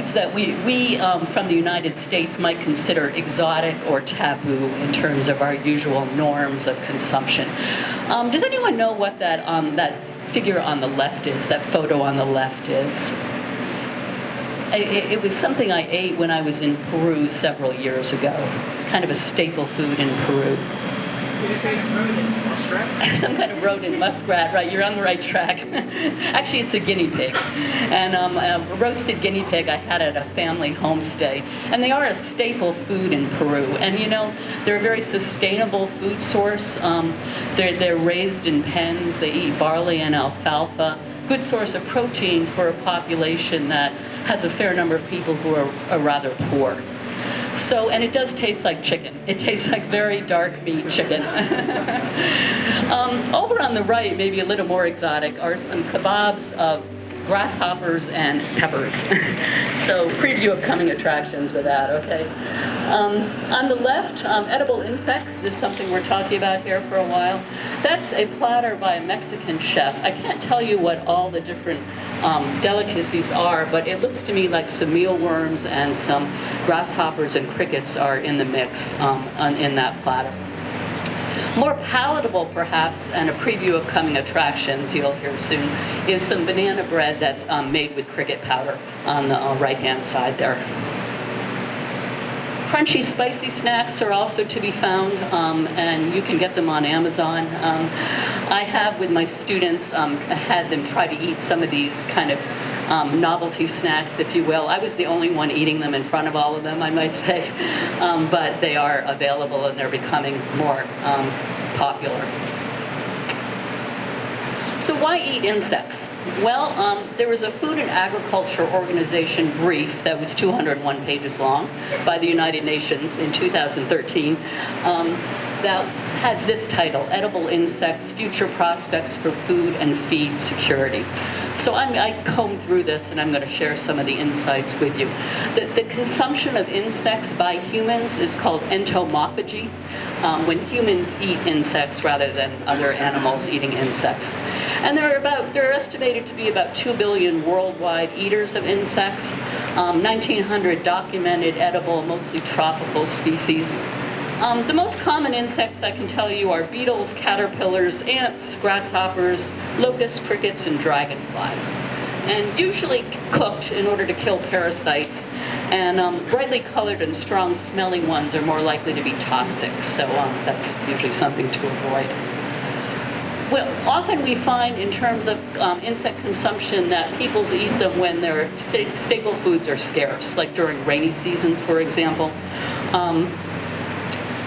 foods that we from the United States might consider exotic or taboo in terms of our usual norms of consumption. Does anyone know what that figure on the left is, that photo on the left is? It was something I ate when I was in Peru several years ago, kind of a staple food in Peru. Some kind of rodent, muskrat, right, you're on the right track. Actually, it's a guinea pig. And a roasted guinea pig I had at a family homestay. And they are a staple food in Peru. And you know, they're a very sustainable food source. They're raised in pens, they eat barley and alfalfa. Good source of protein for a population that has a fair number of people who are rather poor. So, and it does taste like chicken. It tastes like very dark meat chicken. Over on the right, maybe a little more exotic, are some kebabs of grasshoppers and peppers. So, preview of coming attractions with that, okay? On the left, edible insects is something we're talking about here for a while. That's a platter by a Mexican chef. I can't tell you what all the different delicacies are, but it looks to me like some mealworms and some grasshoppers and crickets are in the mix in that platter. More palatable, perhaps, and a preview of coming attractions you'll hear soon, is some banana bread that's made with cricket powder on the right-hand side there. Crunchy, spicy snacks are also to be found, and you can get them on Amazon. I have, with my students, had them try to eat some of these kind of novelty snacks, if you will. I was the only one eating them in front of all of them, I might say, but they are available and they're becoming more popular. So why eat insects? Well, there was a Food and Agriculture Organization brief that was 201 pages long by the United Nations in 2013 that has this title, Edible Insects, Future Prospects for Food and Feed Security. So I combed through this and I'm going to share some of the insights with you. The consumption of insects by humans is called entomophagy, when humans eat insects rather than other animals eating insects. And there are estimated to be about 2 billion worldwide eaters of insects, 1,900 documented edible, mostly tropical species. The most common insects I can tell you are beetles, caterpillars, ants, grasshoppers, locusts, crickets, and dragonflies. And usually cooked in order to kill parasites. And brightly colored and strong smelling ones are more likely to be toxic. So that's usually something to avoid. Well, often we find in terms of insect consumption that people eat them when their staple foods are scarce, like during rainy seasons, for example.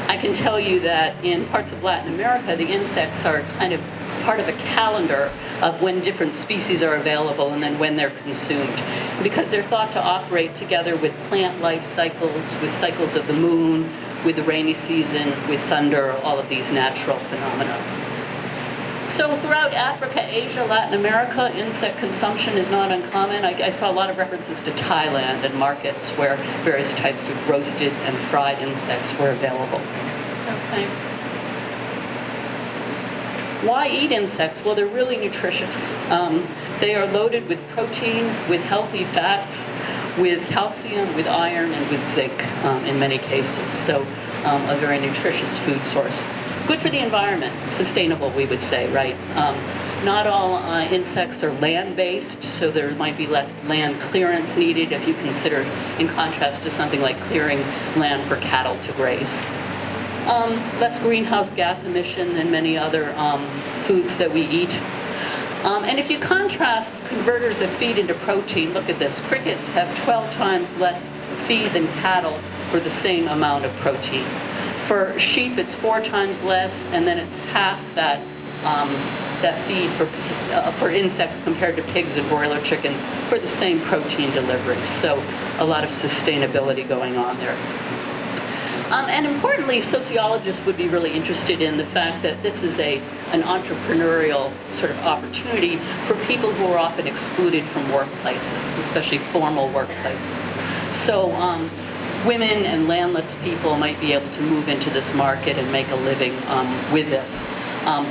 I can tell you that in parts of Latin America, the insects are kind of part of a calendar of when different species are available and then when they're consumed, because they're thought to operate together with plant life cycles, with cycles of the moon, with the rainy season, with thunder, all of these natural phenomena. So throughout Africa, Asia, Latin America, insect consumption is not uncommon. I saw a lot of references to Thailand and markets where various types of roasted and fried insects were available. Okay. Why eat insects? Well, they're really nutritious. They are loaded with protein, with healthy fats, with calcium, with iron, and with zinc in many cases. So a very nutritious food source. Good for the environment, sustainable, we would say, right? Not all insects are land-based, so there might be less land clearance needed if you consider, in contrast to something like clearing land for cattle to graze. Less greenhouse gas emission than many other foods that we eat. And if you contrast converters of feed into protein, look at this. Crickets have 12 times less feed than cattle for the same amount of protein. For sheep, it's 4 times less, and then it's half that feed for insects compared to pigs and broiler chickens for the same protein delivery. So a lot of sustainability going on there. And importantly, sociologists would be really interested in the fact that this is an entrepreneurial sort of opportunity for people who are often excluded from workplaces, especially formal workplaces. So women and landless people might be able to move into this market and make a living with this.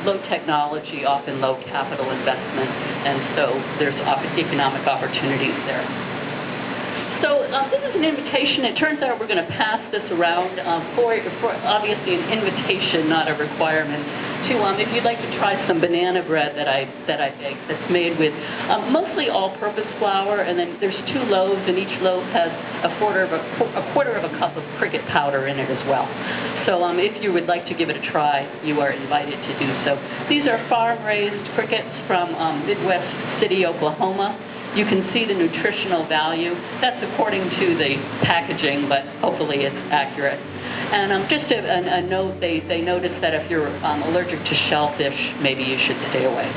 Low technology, often low capital investment, and so there's economic opportunities there. So this is an invitation. It turns out we're going to pass this around for obviously an invitation, not a requirement, to if you'd like to try some banana bread that I baked that's made with mostly all-purpose flour, and then there's 2 loaves, and each loaf has a quarter of a cup of cricket powder in it as well. So if you would like to give it a try, you are invited to do so. These are farm-raised crickets from Midwest City, Oklahoma. You can see the nutritional value. That's according to the packaging, but hopefully it's accurate. And just a note, they notice that if you're allergic to shellfish, maybe you should stay away.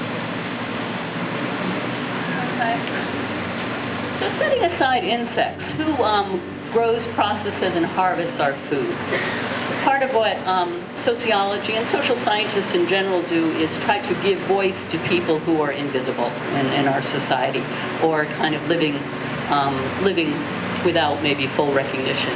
Okay. So setting aside insects, who grows, processes, and harvests our food? Part of what sociology and social scientists in general do is try to give voice to people who are invisible in our society, or kind of living without maybe full recognition.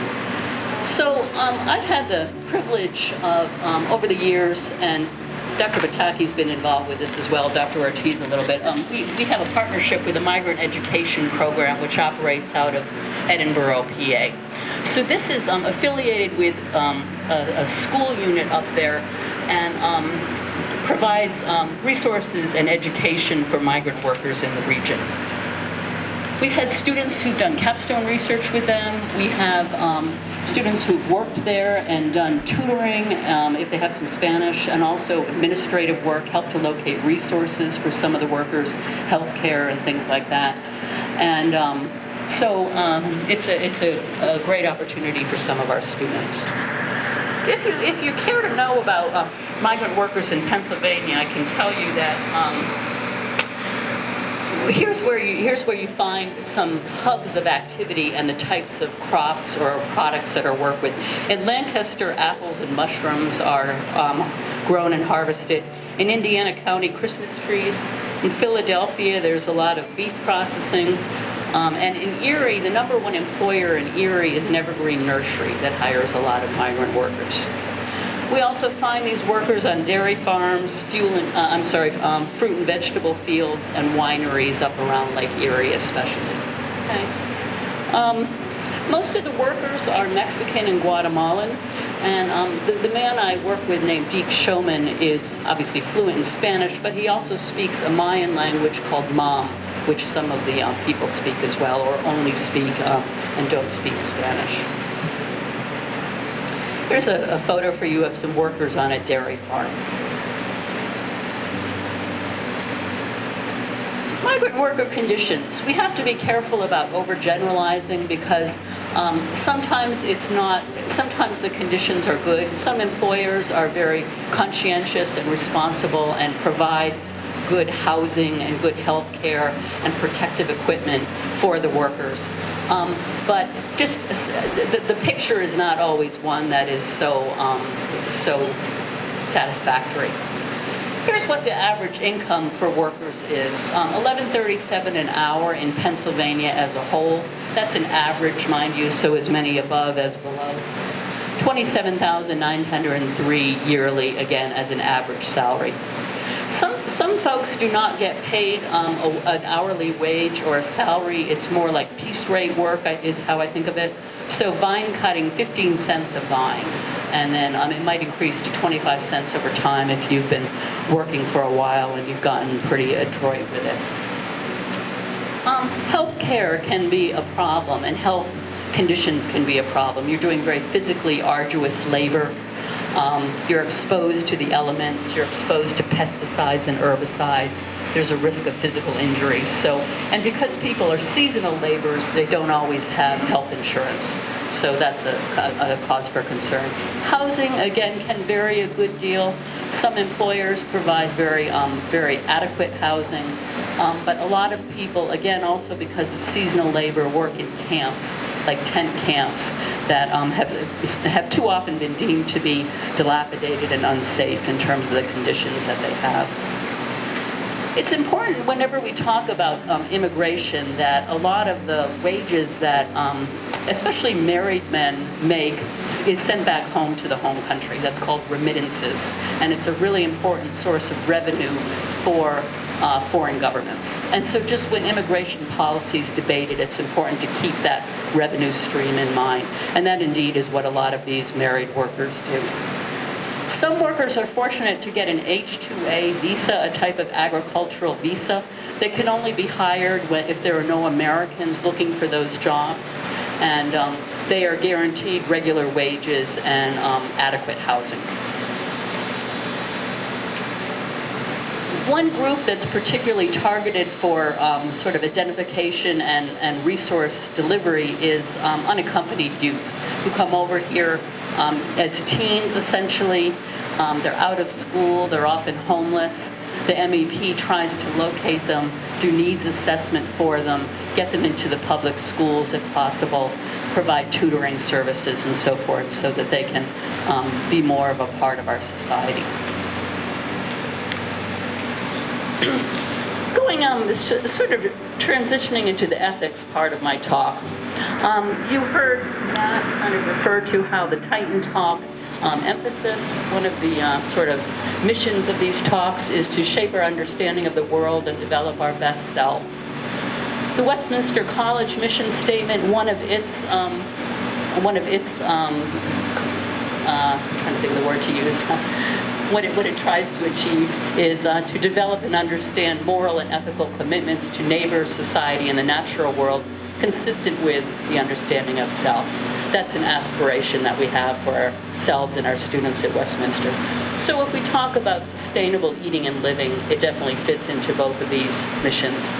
So I've had the privilege of, over the years, and Dr. Bataki's been involved with this as well, Dr. Ortiz a little bit. We have a partnership with a migrant education program which operates out of Edinburgh, PA. So this is affiliated with a school unit up there, and provides resources and education for migrant workers in the region. We've had students who've done capstone research with them. We have students who've worked there and done tutoring if they have some Spanish, and also administrative work, help to locate resources for some of the workers, healthcare and things like that. And so it's a great opportunity for some of our students. If you care to know about migrant workers in Pennsylvania, I can tell you that here's where you find some hubs of activity and the types of crops or products that are worked with. In Lancaster, apples and mushrooms are grown and harvested. In Indiana County, Christmas trees. In Philadelphia, there's a lot of beef processing. And in Erie, the #1 employer in Erie is an evergreen nursery that hires a lot of migrant workers. We also find these workers on dairy farms, fruit and vegetable fields, and wineries up around Lake Erie especially. Okay. Most of the workers are Mexican and Guatemalan, and the man I work with named Deke Showman is obviously fluent in Spanish, but he also speaks a Mayan language called Mam, which some of the people speak as well, or only speak and don't speak Spanish. Here's a photo for you of some workers on a dairy farm. Migrant worker conditions. We have to be careful about overgeneralizing because sometimes the conditions are good. Some employers are very conscientious and responsible and provide good housing and good health care and protective equipment for the workers. But just the picture is not always one that is so satisfactory. Here's what the average income for workers is. $11.37 an hour in Pennsylvania as a whole. That's an average, mind you, so as many above as below. $27,903 yearly, again, as an average salary. Some folks do not get paid an hourly wage or a salary. It's more like piece rate work is how I think of it. So vine cutting, 15 cents a vine. And then it might increase to 25 cents over time if you've been working for a while and you've gotten pretty adroit with it. Health care can be a problem, and health conditions can be a problem. You're doing very physically arduous labor. You're exposed to the elements, you're exposed to pesticides and herbicides. There's a risk of physical injury. And because people are seasonal laborers, they don't always have health insurance. So that's a cause for concern. Housing, again, can vary a good deal. Some employers provide very adequate housing. But a lot of people, again, also because of seasonal labor, work in camps, like tent camps, that have too often been deemed to be dilapidated and unsafe in terms of the conditions that they have. It's important whenever we talk about immigration that a lot of the wages that especially married men make is sent back home to the home country. That's called remittances. And it's a really important source of revenue for foreign governments. And so just when immigration policy is debated, it's important to keep that revenue stream in mind. And that indeed is what a lot of these married workers do. Some workers are fortunate to get an H-2A visa, a type of agricultural visa that can only be hired if there are no Americans looking for those jobs. And they are guaranteed regular wages and adequate housing. One group that's particularly targeted for sort of identification and resource delivery is unaccompanied youth who come over here as teens, essentially. They're out of school, they're often homeless. The MEP tries to locate them, do needs assessment for them, get them into the public schools if possible, provide tutoring services and so forth so that they can be more of a part of our society. Going sort of transitioning into the ethics part of my talk. You heard Matt kind of refer to how the Titan Talk emphasis, one of the sort of missions of these talks is to shape our understanding of the world and develop our best selves. The Westminster College mission statement, one of its I'm trying to think of the word to use. What it tries to achieve is to develop and understand moral and ethical commitments to neighbors, society, and the natural world, consistent with the understanding of self. That's an aspiration that we have for ourselves and our students at Westminster. So if we talk about sustainable eating and living, it definitely fits into both of these missions.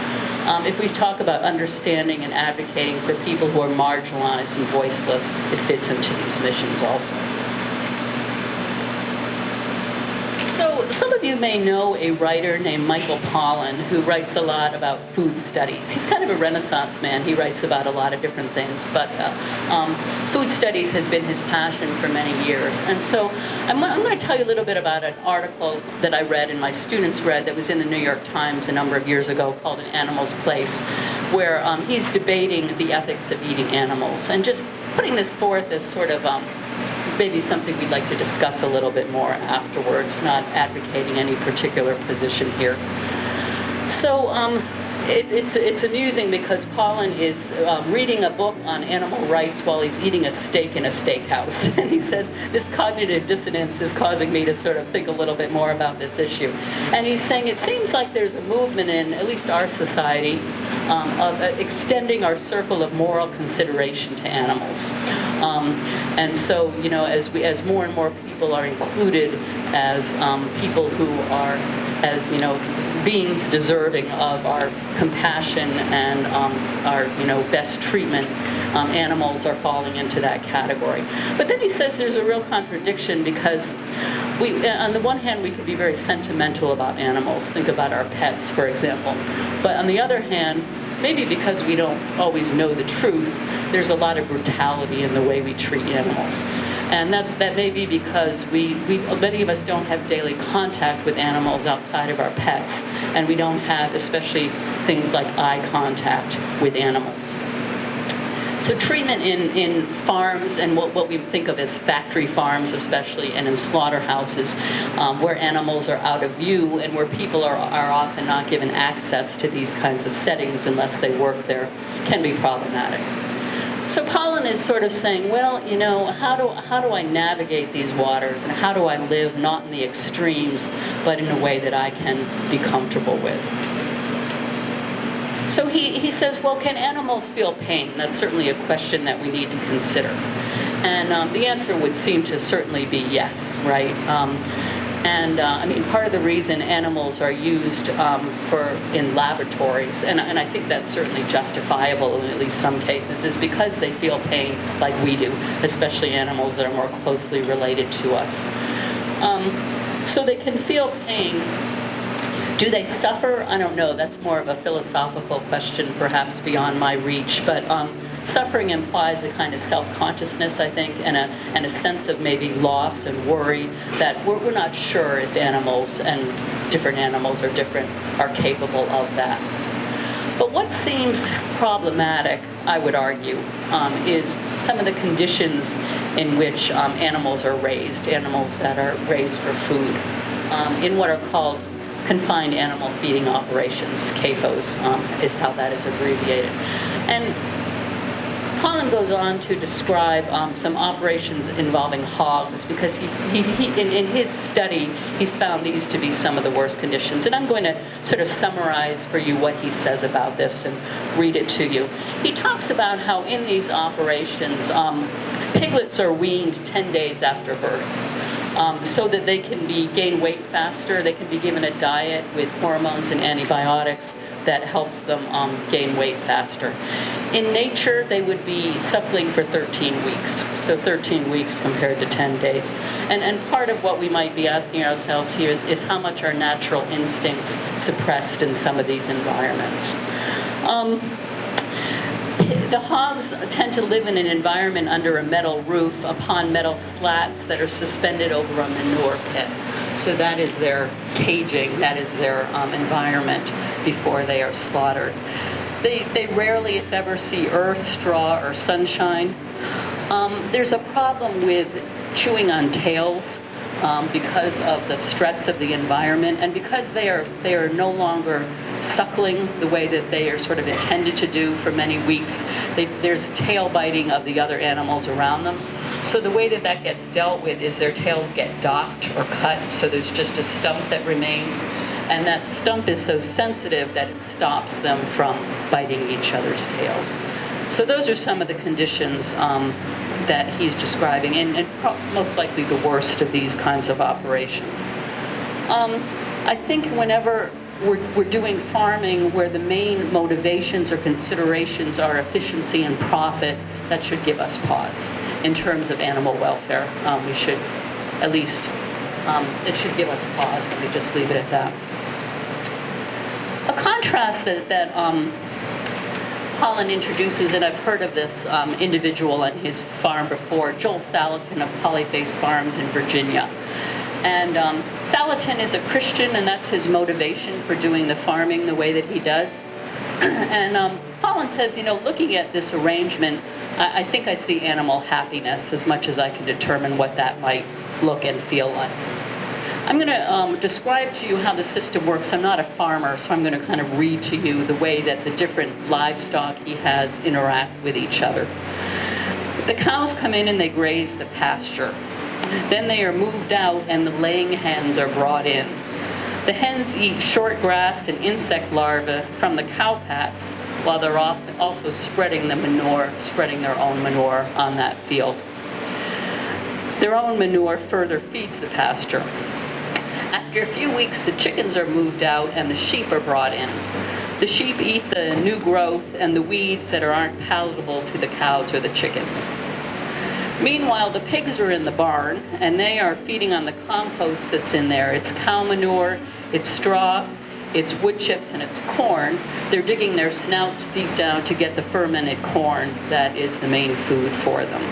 If we talk about understanding and advocating for people who are marginalized and voiceless, it fits into these missions also. So some of you may know a writer named Michael Pollan who writes a lot about food studies. He's kind of a Renaissance man. He writes about a lot of different things, but food studies has been his passion for many years. And so I'm going to tell you a little bit about an article that I read and my students read that was in the New York Times a number of years ago called An Animal's Place, where he's debating the ethics of eating animals and just putting this forth as sort of maybe something we'd like to discuss a little bit more afterwards, not advocating any particular position here. So it's amusing because Pollan is reading a book on animal rights while he's eating a steak in a steakhouse. And he says, this cognitive dissonance is causing me to sort of think a little bit more about this issue. And he's saying it seems like there's a movement in at least our society of extending our circle of moral consideration to animals. And so, you know, as more and more people are included as people who are, as, you know, beings deserving of our compassion and our, you know, best treatment, animals are falling into that category. But then he says there's a real contradiction because on the one hand, we could be very sentimental about animals. Think about our pets, for example. But on the other hand, maybe because we don't always know the truth, there's a lot of brutality in the way we treat animals. And that may be because many of us don't have daily contact with animals outside of our pets, and we don't have especially things like eye contact with animals. So treatment in farms and what we think of as factory farms especially, and in slaughterhouses, where animals are out of view and where people are often not given access to these kinds of settings unless they work there, can be problematic. So Pollan is sort of saying, well, you know, how do I navigate these waters, and how do I live not in the extremes, but in a way that I can be comfortable with? So he says, well, can animals feel pain? That's certainly a question that we need to consider. And the answer would seem to certainly be yes, right? I mean, part of the reason animals are used in laboratories, and I think that's certainly justifiable in at least some cases, is because they feel pain like we do, especially animals that are more closely related to us. So they can feel pain. Do they suffer? I don't know. That's more of a philosophical question, perhaps beyond my reach. But suffering implies a kind of self-consciousness, I think, and a sense of maybe loss and worry that we're not sure if animals and different animals are capable of that. But what seems problematic, I would argue, is some of the conditions in which animals are raised, animals that are raised for food, in what are called confined animal feeding operations, CAFOs is how that is abbreviated. And Pollan goes on to describe some operations involving hogs, because in his study, he's found these to be some of the worst conditions. And I'm going to sort of summarize for you what he says about this and read it to you. He talks about how in these operations, piglets are weaned 10 days after birth, so that they can gain weight faster. They can be given a diet with hormones and antibiotics that helps them gain weight faster. In nature, they would be suckling for 13 weeks, so 13 weeks compared to 10 days. And part of what we might be asking ourselves here is how much are natural instincts suppressed in some of these environments. The hogs tend to live in an environment under a metal roof upon metal slats that are suspended over a manure pit. So that is their caging, that is their environment before they are slaughtered. They rarely, if ever, see earth, straw, or sunshine. There's a problem with chewing on tails because of the stress of the environment, and because they are no longer suckling the way that they are sort of intended to do for many weeks. There's tail biting of the other animals around them. So the way that that gets dealt with is their tails get docked or cut, so there's just a stump that remains. And that stump is so sensitive that it stops them from biting each other's tails. So those are some of the conditions that he's describing, and most likely the worst of these kinds of operations. I think whenever we're doing farming where the main motivations or considerations are efficiency and profit, that should give us pause. In terms of animal welfare, we should at least, it should give us pause. Let me just leave it at that. A contrast that Pollan introduces, and I've heard of this individual on his farm before, Joel Salatin of Polyface Farms in Virginia. And Salatin is a Christian, and that's his motivation for doing the farming the way that he does. And Pollan says, looking at this arrangement, I think I see animal happiness as much as I can determine what that might look and feel like. I'm going to describe to you how the system works. I'm not a farmer, so I'm going to kind of read to you the way that the different livestock he has interact with each other. The cows come in and they graze the pasture. Then they are moved out and the laying hens are brought in. The hens eat short grass and insect larvae from the cow pats, while they're also spreading their own manure on that field. Their own manure further feeds the pasture. After a few weeks, the chickens are moved out and the sheep are brought in. The sheep eat the new growth and the weeds that aren't palatable to the cows or the chickens. Meanwhile, the pigs are in the barn, and they are feeding on the compost that's in there. It's cow manure, it's straw, it's wood chips, and it's corn. They're digging their snouts deep down to get the fermented corn that is the main food for them.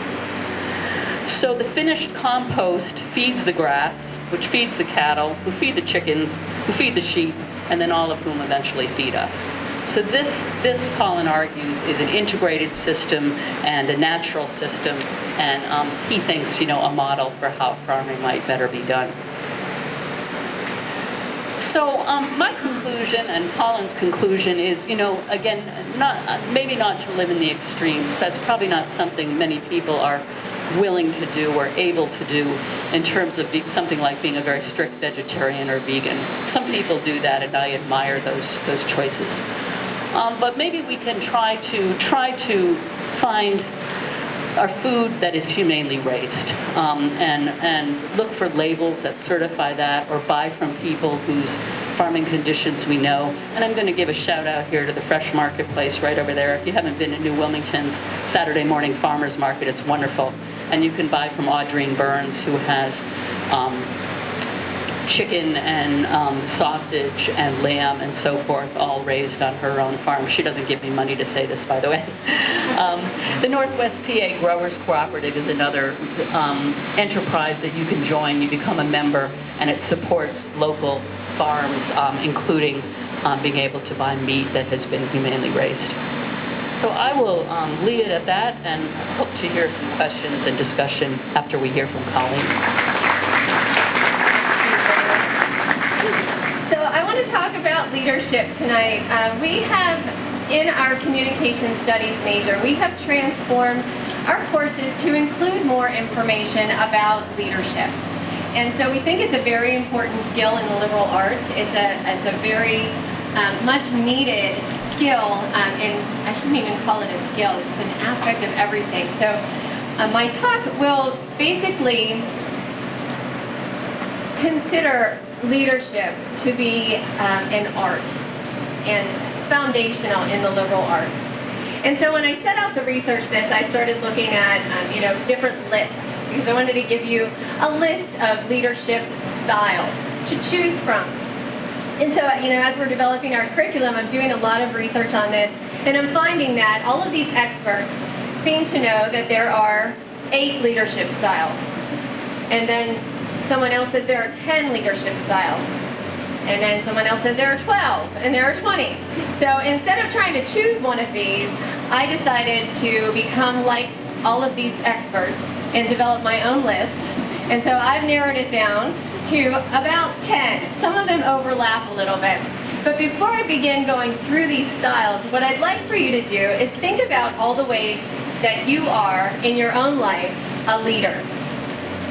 So the finished compost feeds the grass, which feeds the cattle, who feed the chickens, who feed the sheep, and then all of whom eventually feed us. So this Pollan argues, is an integrated system and a natural system, and he thinks, a model for how farming might better be done. So my conclusion and Pollan's conclusion is, again, maybe not to live in the extremes. That's probably not something many people are willing to do or able to do in terms of something like being a very strict vegetarian or vegan. Some people do that, and I admire those choices. But maybe we can try to find our food that is humanely raised, and look for labels that certify that, or buy from people whose farming conditions we know. And I'm going to give a shout out here to the Fresh Marketplace right over there. If you haven't been to New Wilmington's Saturday morning farmers market, it's wonderful. And you can buy from Audrine Burns, who has chicken and sausage and lamb and so forth, all raised on her own farm. She doesn't give me money to say this, by the way. The Northwest PA Growers Cooperative is another enterprise that you can join. You become a member, and it supports local farms, including being able to buy meat that has been humanely raised. So I will leave it at that, and hope to hear some questions and discussion after we hear from Colleen. So I leadership tonight, we have, in our communication studies major, we have transformed our courses to include more information about leadership. And so we think it's a very important skill in the liberal arts. It's a very much needed skill, and I shouldn't even call it a skill, it's just an aspect of everything. So my talk will basically consider leadership to be an art and foundational in the liberal arts. And so when I set out to research this, I started looking at different lists, because I wanted to give you a list of leadership styles to choose from. And so, as we're developing our curriculum, I'm doing a lot of research on this, and I'm finding that all of these experts seem to know that there are 8 leadership styles. And then someone else says there are 10 leadership styles. And then someone else says there are 12, and there are 20. So instead of trying to choose one of these, I decided to become like all of these experts and develop my own list. And so I've narrowed it down to about 10. Some of them overlap a little bit. But before I begin going through these styles, what I'd like for you to do is think about all the ways that you are, in your own life, a leader.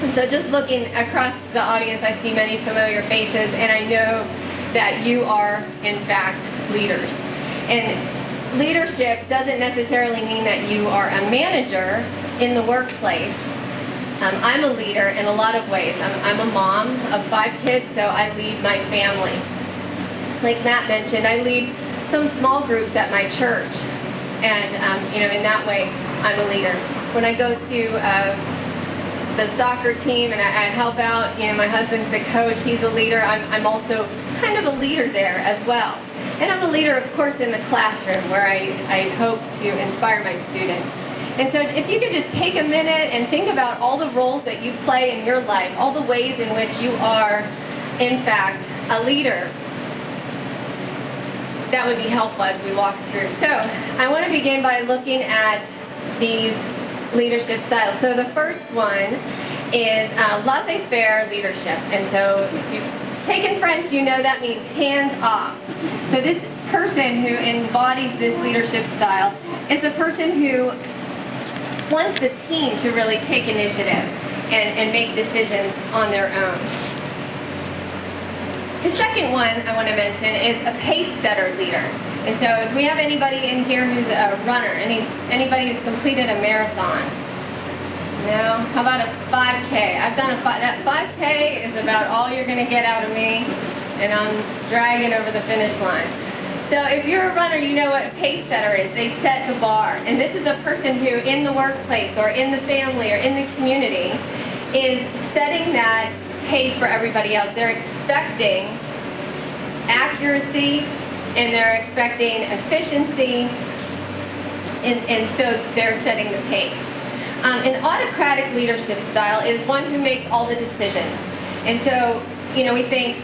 And so just looking across the audience, I see many familiar faces, and I know that you are, in fact, leaders. And leadership doesn't necessarily mean that you are a manager in the workplace. I'm a leader in a lot of ways. I'm a mom of 5 kids, so I lead my family. Like Matt mentioned, I lead some small groups at my church, and in that way, I'm a leader. When I go to the soccer team and I help out, my husband's the coach, he's a leader. I'm also kind of a leader there as well. And I'm a leader, of course, in the classroom, where I hope to inspire my students. And so if you could just take a minute and think about all the roles that you play in your life, all the ways in which you are, in fact, a leader, that would be helpful as we walk through. So I want to begin by looking at these leadership styles. So the first one is laissez-faire leadership. And so if you've taken French, you know that means hands off. So this person who embodies this leadership style is a person who wants the team to really take initiative and make decisions on their own. The second one I want to mention is a pace-setter leader. And so if we have anybody in here who's a runner, anybody who's completed a marathon? No? How about a 5K? I've done that 5K is about all you're going to get out of me, and I'm dragging over the finish line. So if you're a runner, you know what a pace setter is. They set the bar. And this is a person who, in the workplace or in the family or in the community, is setting that pace for everybody else. They're expecting accuracy, and they're expecting efficiency, and so they're setting the pace. An autocratic leadership style is one who makes all the decisions. And so, we think,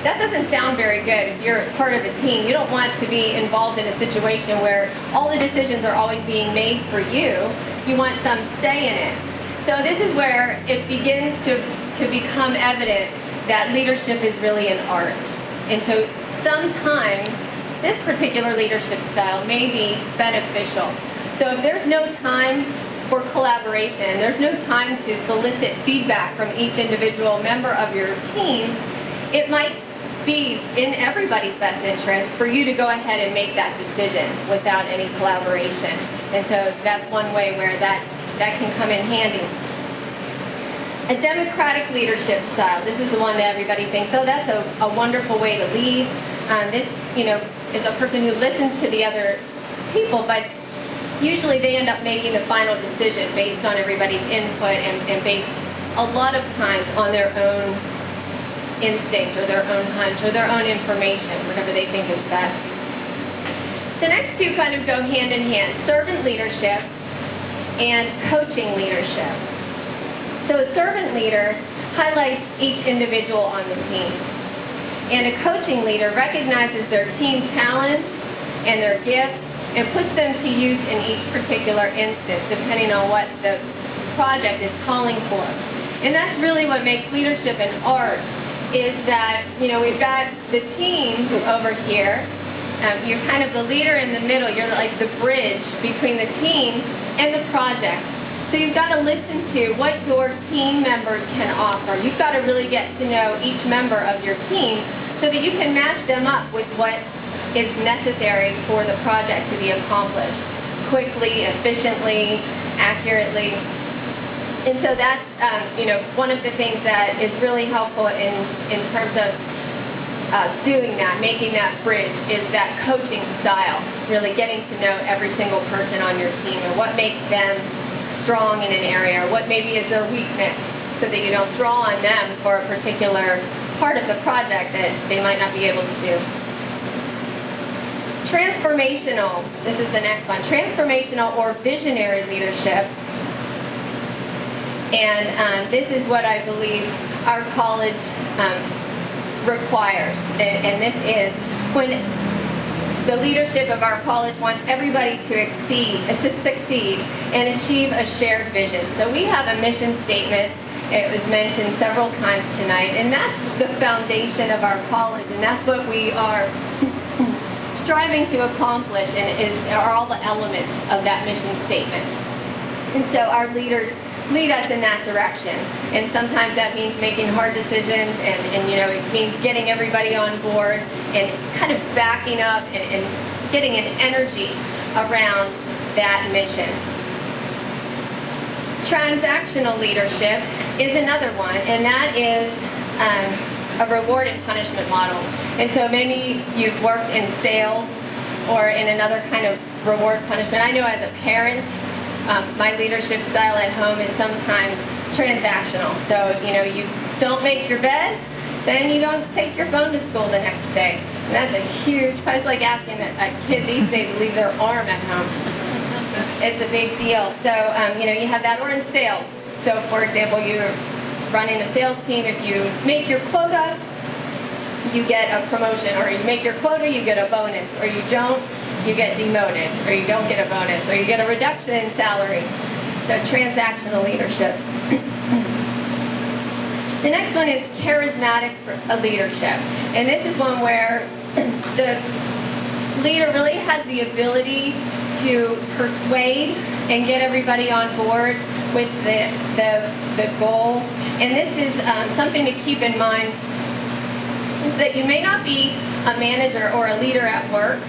that doesn't sound very good if you're part of a team. You don't want to be involved in a situation where all the decisions are always being made for you. You want some say in it. So this is where it begins to become evident that leadership is really an art. And so sometimes this particular leadership style may be beneficial. So if there's no time for collaboration, there's no time to solicit feedback from each individual member of your team, it might be in everybody's best interest for you to go ahead and make that decision without any collaboration. And so that's one way where that can come in handy. A democratic leadership style. This is the one that everybody thinks, oh, that's a wonderful way to lead. This, is a person who listens to the other people, but usually they end up making the final decision based on everybody's input and based a lot of times on their own instinct or their own hunch or their own information, whatever they think is best. The next two kind of go hand in hand, servant leadership and coaching leadership. So a servant leader highlights each individual on the team, and a coaching leader recognizes their team talents and their gifts and puts them to use in each particular instance, depending on what the project is calling for. And that's really what makes leadership an art, is that, we've got the team over here. You're kind of the leader in the middle. You're like the bridge between the team and the project. So you've got to listen to what your team members can offer. You've got to really get to know each member of your team so that you can match them up with what is necessary for the project to be accomplished quickly, efficiently, accurately. And so that's one of the things that is really helpful in terms of doing that, making that bridge, is that coaching style, really getting to know every single person on your team and what makes them strong in an area, or what maybe is their weakness, so that you don't draw on them for a particular part of the project that they might not be able to do. Transformational, this is the next one, transformational or visionary leadership. And this is what I believe our college requires. And this is when the leadership of our college wants everybody to succeed and achieve a shared vision. So we have a mission statement. It was mentioned several times tonight, and that's the foundation of our college, and that's what we are striving to accomplish, and are all the elements of that mission statement. And so our leaders lead us in that direction, and sometimes that means making hard decisions, and it means getting everybody on board and kind of backing up and getting an energy around that mission. Transactional leadership is another one, and that is a reward and punishment model. And so maybe you've worked in sales or in another kind of reward punishment. I know as a parent, my leadership style at home is sometimes transactional. So, you don't make your bed, then you don't take your phone to school the next day. And that's a huge, it's like asking a kid these days to leave their arm at home. It's a big deal. So, you have that, or in sales. So, for example, you're running a sales team. If you make your quota, you get a promotion, or you make your quota, you get a bonus, or you don't, you get demoted, or you don't get a bonus, or you get a reduction in salary. So transactional leadership. The next one is charismatic leadership. And this is one where the leader really has the ability to persuade and get everybody on board with the goal. And this is something to keep in mind, is that you may not be a manager or a leader at work,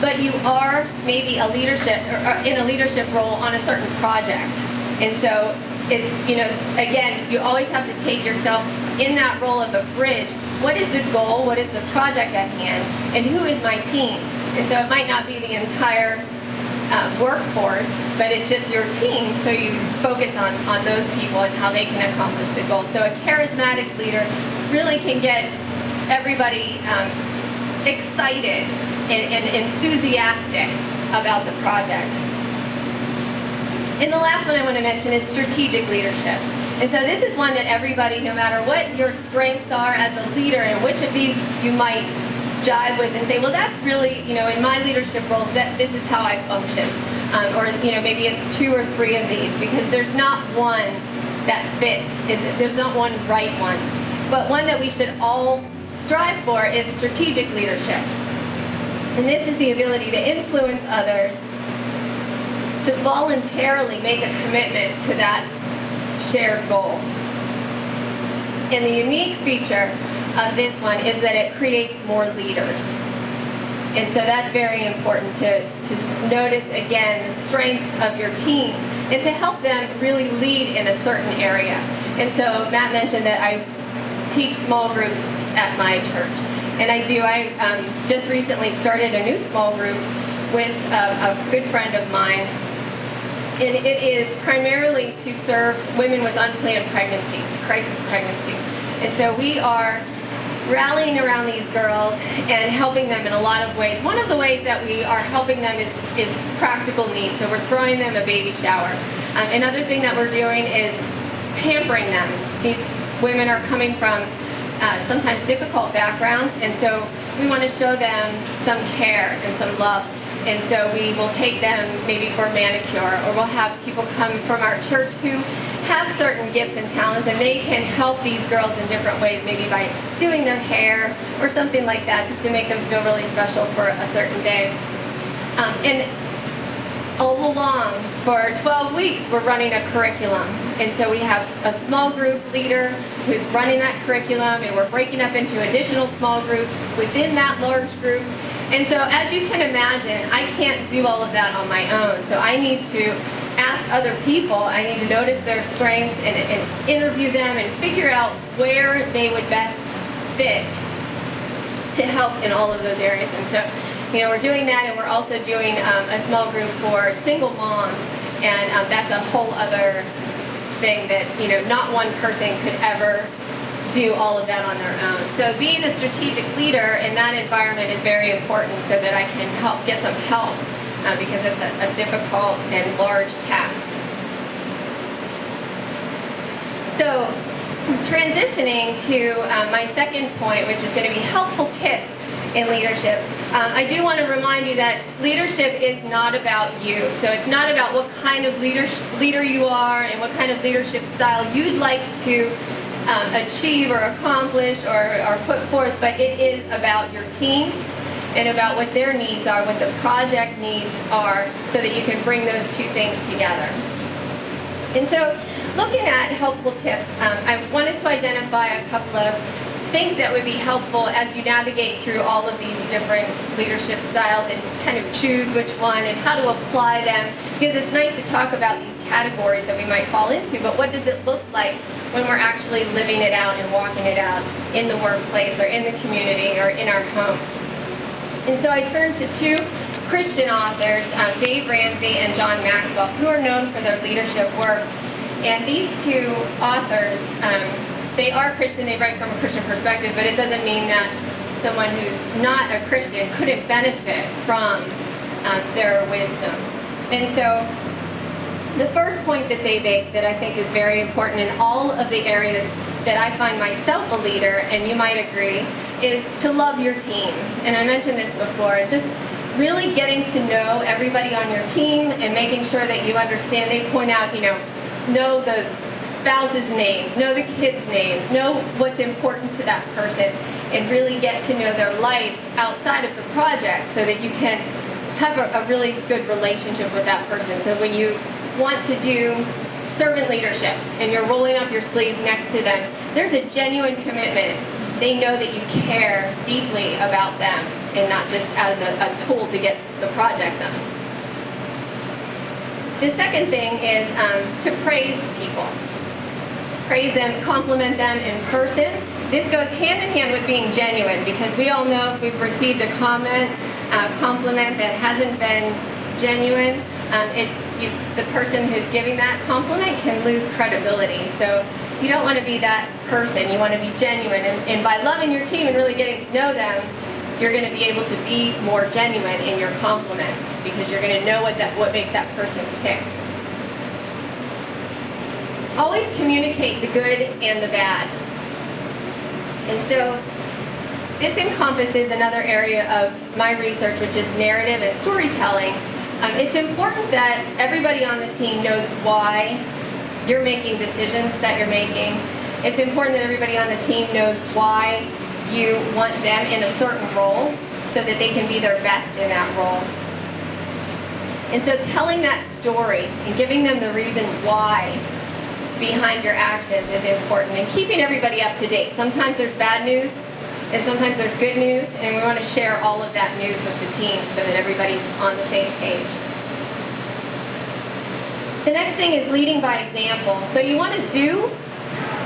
but you are maybe a leadership or in a leadership role on a certain project. And so it's, again, you always have to take yourself in that role of a bridge. What is the goal? What is the project at hand? And who is my team? And so it might not be the entire workforce, but it's just your team. So you focus on those people and how they can accomplish the goal. So a charismatic leader really can get everybody excited and enthusiastic about the project. And the last one I want to mention is strategic leadership. And so this is one that everybody, no matter what your strengths are as a leader, and which of these you might jive with and say, well, that's really, in my leadership roles, this is how I function. Or, maybe it's 2 or 3 of these, because there's not one that fits. There's not one right one. But one that we should all strive for is strategic leadership. And this is the ability to influence others, to voluntarily make a commitment to that shared goal. And the unique feature of this one is that it creates more leaders. And so that's very important to notice, again, the strengths of your team and to help them really lead in a certain area. And so Matt mentioned that I teach small groups at my church. And I do. I just recently started a new small group with a good friend of mine. And it is primarily to serve women with unplanned pregnancies, crisis pregnancy. And so we are rallying around these girls and helping them in a lot of ways. One of the ways that we are helping them is practical needs. So we're throwing them a baby shower. Another thing that we're doing is pampering them. These women are coming from sometimes difficult backgrounds, and so we want to show them some care and some love. And so we will take them maybe for a manicure, or we'll have people come from our church who have certain gifts and talents, and they can help these girls in different ways, maybe by doing their hair or something like that, just to make them feel really special for a certain day. And all along, for 12 weeks, we're running a curriculum. And so we have a small group leader who's running that curriculum, and we're breaking up into additional small groups within that large group. And so as you can imagine, I can't do all of that on my own. So I need to ask other people, I need to notice their strengths and interview them and figure out where they would best fit to help in all of those areas. And so, we're doing that, and we're also doing a small group for single moms, and that's a whole other thing that, not one person could ever do all of that on their own. So being a strategic leader in that environment is very important, so that I can get some help, because it's a difficult and large task. So transitioning to my second point, which is going to be helpful tips in leadership. I do want to remind you that leadership is not about you. So it's not about what kind of leader you are and what kind of leadership style you'd like to achieve or accomplish or put forth, but it is about your team and about what their needs are, what the project needs are, so that you can bring those two things together. And so, looking at helpful tips, I wanted to identify a couple of things that would be helpful as you navigate through all of these different leadership styles and kind of choose which one and how to apply them, because it's nice to talk about these categories that we might fall into, but what does it look like when we're actually living it out and walking it out in the workplace or in the community or in our home? And so I turned to two Christian authors, Dave Ramsey and John Maxwell, who are known for their leadership work. And these two authors, they are Christian, they write from a Christian perspective, but it doesn't mean that someone who's not a Christian couldn't benefit from their wisdom. And so the first point that they make that I think is very important in all of the areas that I find myself a leader, and you might agree, is to love your team. And I mentioned this before, just really getting to know everybody on your team and making sure that you understand. They point out, know the spouses' names, know the kids' names, know what's important to that person, and really get to know their life outside of the project so that you can have a really good relationship with that person. So when you want to do servant leadership and you're rolling up your sleeves next to them, there's a genuine commitment. They know that you care deeply about them and not just as a tool to get the project done. The second thing is to praise people. Praise them, compliment them in person. This goes hand in hand with being genuine, because we all know if we've received a compliment that hasn't been genuine, the person who's giving that compliment can lose credibility. So you don't want to be that person. You want to be genuine. And by loving your team and really getting to know them, you're going to be able to be more genuine in your compliments, because you're going to know what makes that person tick. Always communicate the good and the bad. And so this encompasses another area of my research, which is narrative and storytelling. It's important that everybody on the team knows why you're making decisions that you're making. It's important that everybody on the team knows why you want them in a certain role so that they can be their best in that role. And so telling that story and giving them the reason why behind your actions is important, and keeping everybody up to date. Sometimes there's bad news and sometimes there's good news, and we want to share all of that news with the team so that everybody's on the same page. The next thing is leading by example. So you want to do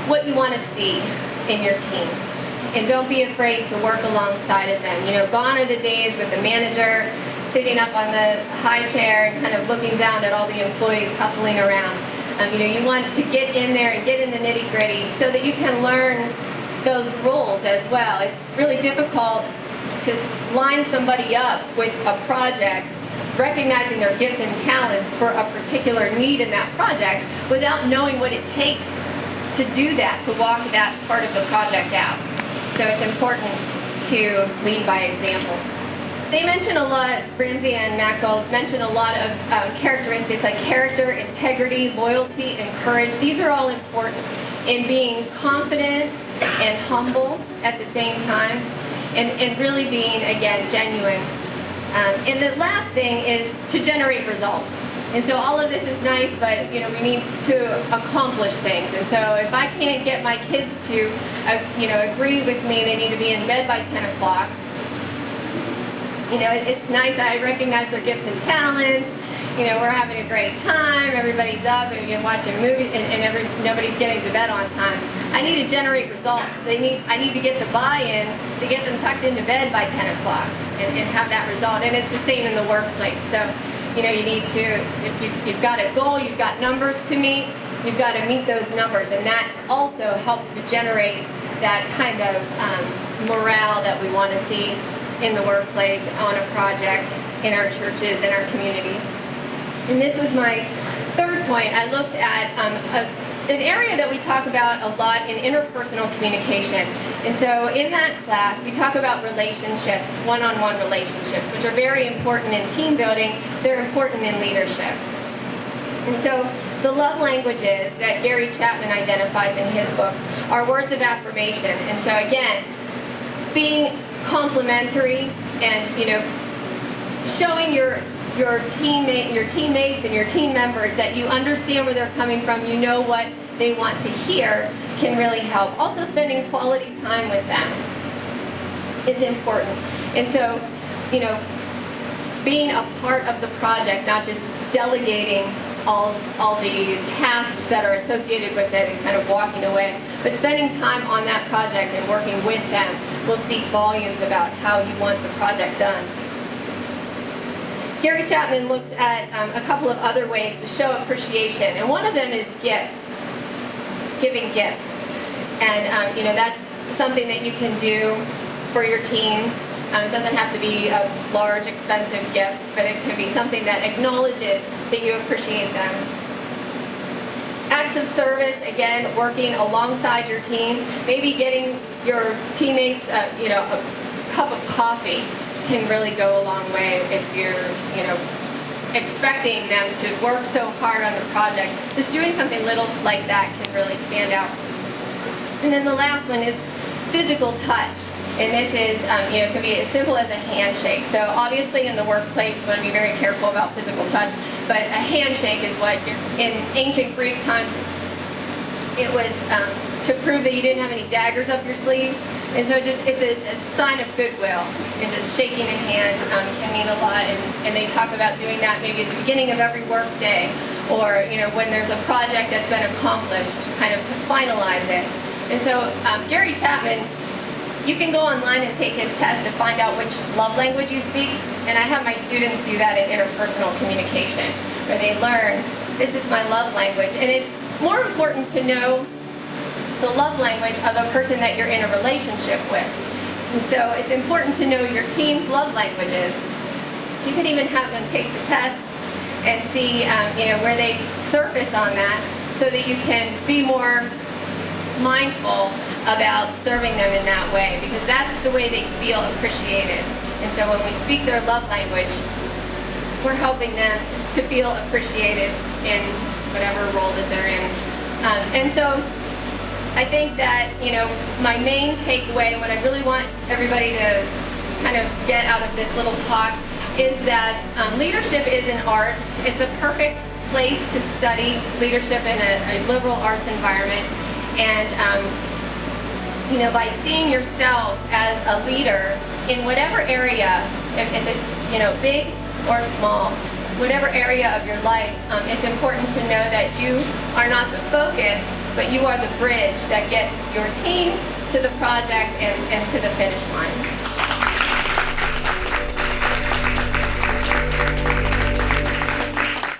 what you want to see in your team, and don't be afraid to work alongside of them. Gone are the days with the manager sitting up on the high chair and kind of looking down at all the employees hustling around. You want to get in there and get in the nitty-gritty so that you can learn those roles as well. It's really difficult to line somebody up with a project, recognizing their gifts and talents for a particular need in that project without knowing what it takes to do that, to walk that part of the project out. So it's important to lead by example. they mention a lot, Ramsey and Maxwell mention a lot of characteristics like character, integrity, loyalty, and courage. These are all important in being confident and humble at the same time, and really being, again, genuine. And the last thing is to generate results. And so all of this is nice, but we need to accomplish things. And so if I can't get my kids to agree with me, they need to be in bed by 10 o'clock. It's nice. I recognize their gifts and talents. We're having a great time. Everybody's up and watching movies, and nobody's getting to bed on time. I need to generate results. I need to get the buy-in to get them tucked into bed by 10 o'clock and have that result. And it's the same in the workplace. So, you need to, if you've got a goal, you've got numbers to meet, you've got to meet those numbers. And that also helps to generate that kind of morale that we want to see in the workplace, on a project, in our churches, in our communities. And this was my third point. I looked at an area that we talk about a lot in interpersonal communication. And so in that class, we talk about relationships, one-on-one relationships, which are very important in team building. They're important in leadership. And so the love languages that Gary Chapman identifies in his book are words of affirmation. And so again, being complimentary and showing your teammates and your team members that you understand where they're coming from, you know what they want to hear, can really help. Also, spending quality time with them is important. And so, being a part of the project, not just delegating all the tasks that are associated with it and kind of walking away, but spending time on that project and working with them will speak volumes about how you want the project done. Gary Chapman looks at a couple of other ways to show appreciation, and one of them is gifts, giving gifts. And that's something that you can do for your team. It doesn't have to be a large, expensive gift, but it can be something that acknowledges that you appreciate them. Acts of service, again, working alongside your team, maybe getting your teammates, a cup of coffee can really go a long way if you're, expecting them to work so hard on the project. Just doing something little like that can really stand out. And then the last one is physical touch. And this is, it can be as simple as a handshake. So obviously in the workplace, you want to be very careful about physical touch, but a handshake is what, in ancient Greek times, it was to prove that you didn't have any daggers up your sleeve. And so it's a sign of goodwill, and just shaking a hand can mean a lot. And they talk about doing that maybe at the beginning of every work day, or when there's a project that's been accomplished, kind of to finalize it. And so Gary Chapman, you can go online and take his test to find out which love language you speak. And I have my students do that in interpersonal communication, where they learn, this is my love language. And it's more important to know the love language of a person that you're in a relationship with. And so it's important to know your team's love languages. So you can even have them take the test and see where they surface on that, so that you can be more mindful about serving them in that way, because that's the way they feel appreciated. And so when we speak their love language, we're helping them to feel appreciated in whatever role that they're in. And so I think that, my main takeaway, what I really want everybody to kind of get out of this little talk, is that leadership is an art. It's a perfect place to study leadership in a liberal arts environment. And, by seeing yourself as a leader in whatever area, if it's, big or small, whatever area of your life, it's important to know that you are not the focus, but you are the bridge that gets your team to the project and to the finish line.